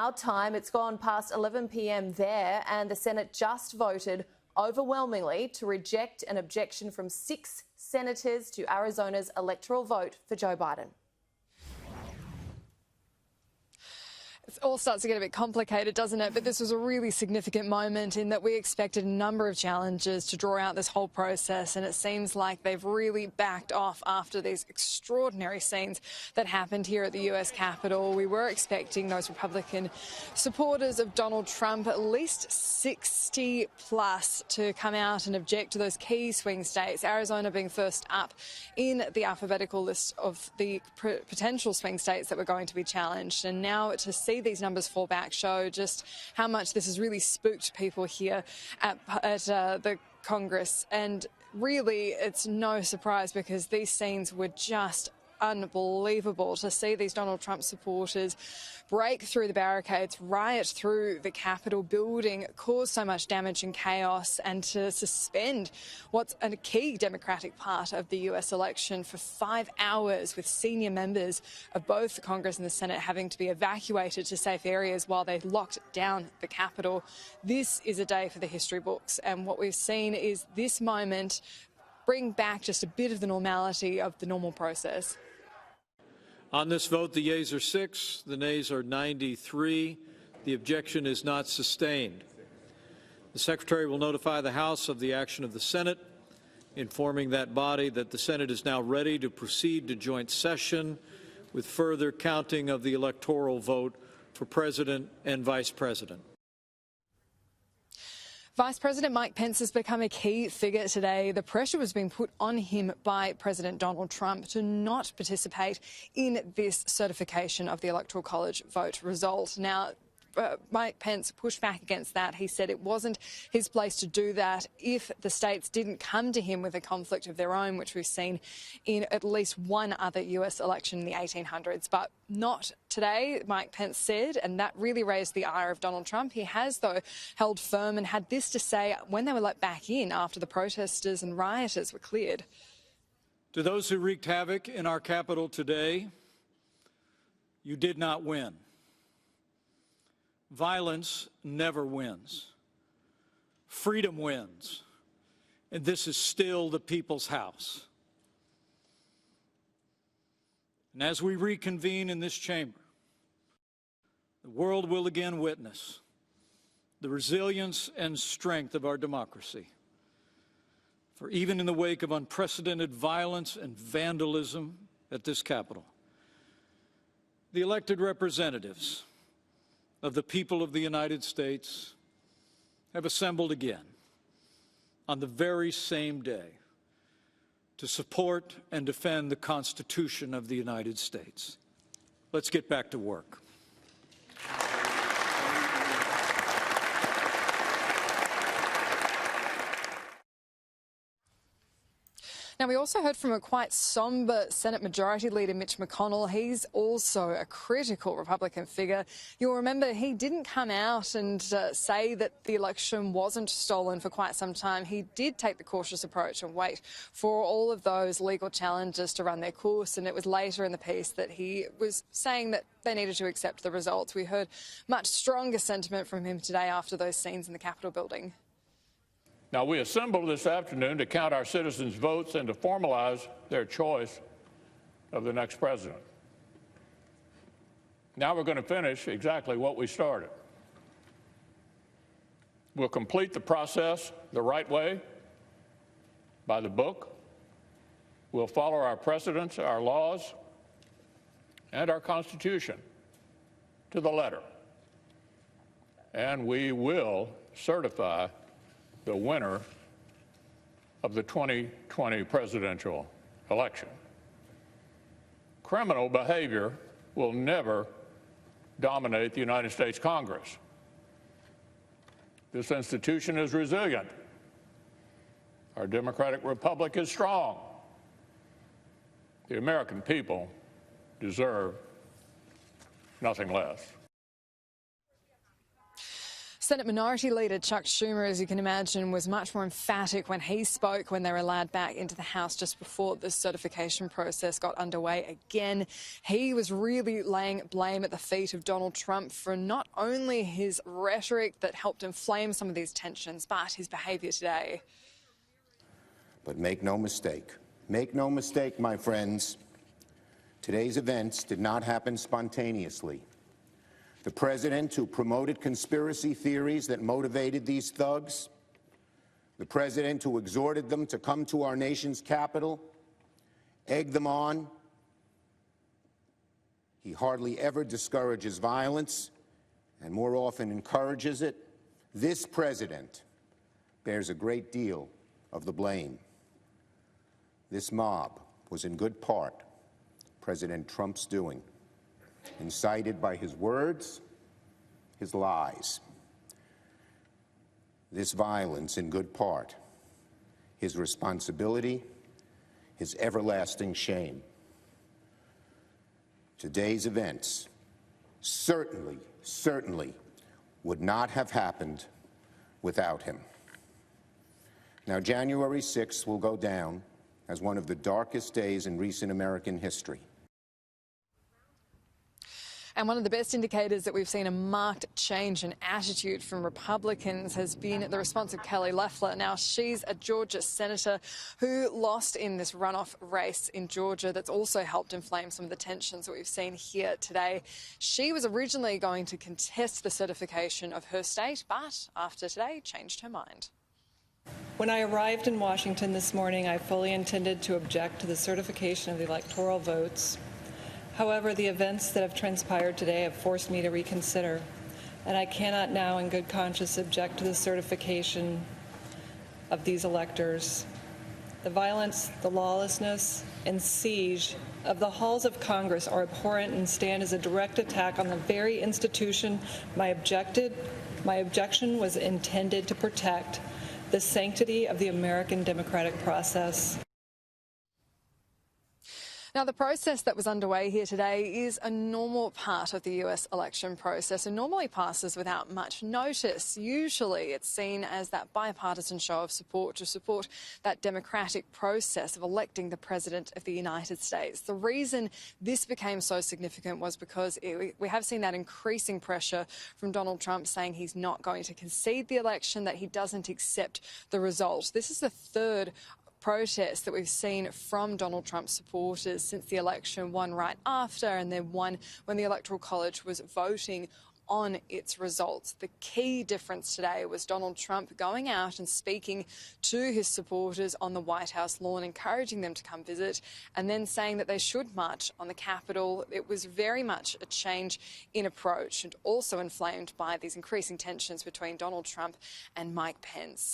our time. It's gone past 11 p.m. there, and the Senate just voted overwhelmingly to reject an objection from 6 senators to Arizona's electoral vote for Joe Biden. It all starts to get a bit complicated, doesn't it? But this was a really significant moment in that we expected a number of challenges to draw out this whole process, and it seems like they've really backed off after these extraordinary scenes that happened here at the US Capitol. We were expecting those Republican supporters of Donald Trump, at least 60 plus, to come out and object to those key swing states, Arizona being first up in the alphabetical list of the potential swing states that were going to be challenged. And now to see these numbers fall back show just how much this has really spooked people here at the Congress. And really, it's no surprise because these scenes were just unbelievable to see these Donald Trump supporters break through the barricades, riot through the Capitol building, cause so much damage and chaos, and to suspend what's a key Democratic part of the US election for 5 hours, with senior members of both the Congress and the Senate having to be evacuated to safe areas while they locked down the Capitol. This is a day for the history books, and what we've seen is this moment bring back just a bit of the normality of the normal process. On this vote, the yeas are 6, the nays are 93. The objection is not sustained. The Secretary will notify the House of the action of the Senate, informing that body that the Senate is now ready to proceed to joint session with further counting of the electoral vote for President and Vice President. Vice President Mike Pence has become a key figure today. The pressure was being put on him by President Donald Trump to not participate in this certification of the Electoral College vote result. Now, Mike Pence pushed back against that. He said it wasn't his place to do that if the states didn't come to him with a conflict of their own, which we've seen in at least one other US election in the 1800s. But not today, Mike Pence said, and that really raised the ire of Donald Trump. He has, though, held firm and had this to say when they were let back in after the protesters and rioters were cleared. To those who wreaked havoc in our Capitol today, you did not win. Violence never wins. Freedom wins. And this is still the people's house. And as we reconvene in this chamber, the world will again witness the resilience and strength of our democracy. For even in the wake of unprecedented violence and vandalism at this Capitol, the elected representatives of the people of the United States have assembled again on the very same day to support and defend the Constitution of the United States. Let's get back to work. Now, we also heard from a quite sombre Senate Majority Leader Mitch McConnell. He's also a critical Republican figure. You'll remember he didn't come out and say that the election wasn't stolen for quite some time. He did take the cautious approach and wait for all of those legal challenges to run their course, and it was later in the piece that he was saying that they needed to accept the results. We heard much stronger sentiment from him today after those scenes in the Capitol building. Now, we assembled this afternoon to count our citizens' votes and to formalize their choice of the next president. Now we're going to finish exactly what we started. We'll complete the process the right way, by the book. We'll follow our precedents, our laws, and our Constitution to the letter. And we will certify the winner of the 2020 presidential election. Criminal behavior will never dominate the United States Congress. This institution is resilient. Our democratic republic is strong. The American people deserve nothing less. Senate Minority Leader Chuck Schumer, as you can imagine, was much more emphatic when he spoke when they were allowed back into the House just before the certification process got underway again. He was really laying blame at the feet of Donald Trump for not only his rhetoric that helped inflame some of these tensions, but his behaviour today. But make no mistake, my friends, today's events did not happen spontaneously. The president who promoted conspiracy theories that motivated these thugs, the president who exhorted them to come to our nation's capital, egged them on. He hardly ever discourages violence and more often encourages it. This president bears a great deal of the blame. This mob was in good part President Trump's doing, incited by his words, his lies. This violence, in good part, his responsibility, his everlasting shame. Today's events certainly would not have happened without him. Now, January 6th will go down as one of the darkest days in recent American history. And one of the best indicators that we've seen a marked change in attitude from Republicans has been the response of Kelly Loeffler. Now, she's a Georgia senator who lost in this runoff race in Georgia that's also helped inflame some of the tensions that we've seen here today. She was originally going to contest the certification of her state, but after today, changed her mind. When I arrived in Washington this morning, I fully intended to object to the certification of the electoral votes. However, the events that have transpired today have forced me to reconsider, and I cannot now in good conscience object to the certification of these electors. The violence, the lawlessness, and siege of the halls of Congress are abhorrent and stand as a direct attack on the very institution my objection was intended to protect, the sanctity of the American democratic process. Now, the process that was underway here today is a normal part of the US election process and normally passes without much notice. Usually it's seen as that bipartisan show of support to support that democratic process of electing the President of the United States. The reason this became so significant was because we have seen that increasing pressure from Donald Trump saying he's not going to concede the election, that he doesn't accept the result. This is the third protest that we've seen from Donald Trump's supporters since the election, one right after and then one when the Electoral College was voting on its results. The key difference today was Donald Trump going out and speaking to his supporters on the White House lawn, encouraging them to come visit, and then saying that they should march on the Capitol. It was very much a change in approach and also inflamed by these increasing tensions between Donald Trump and Mike Pence.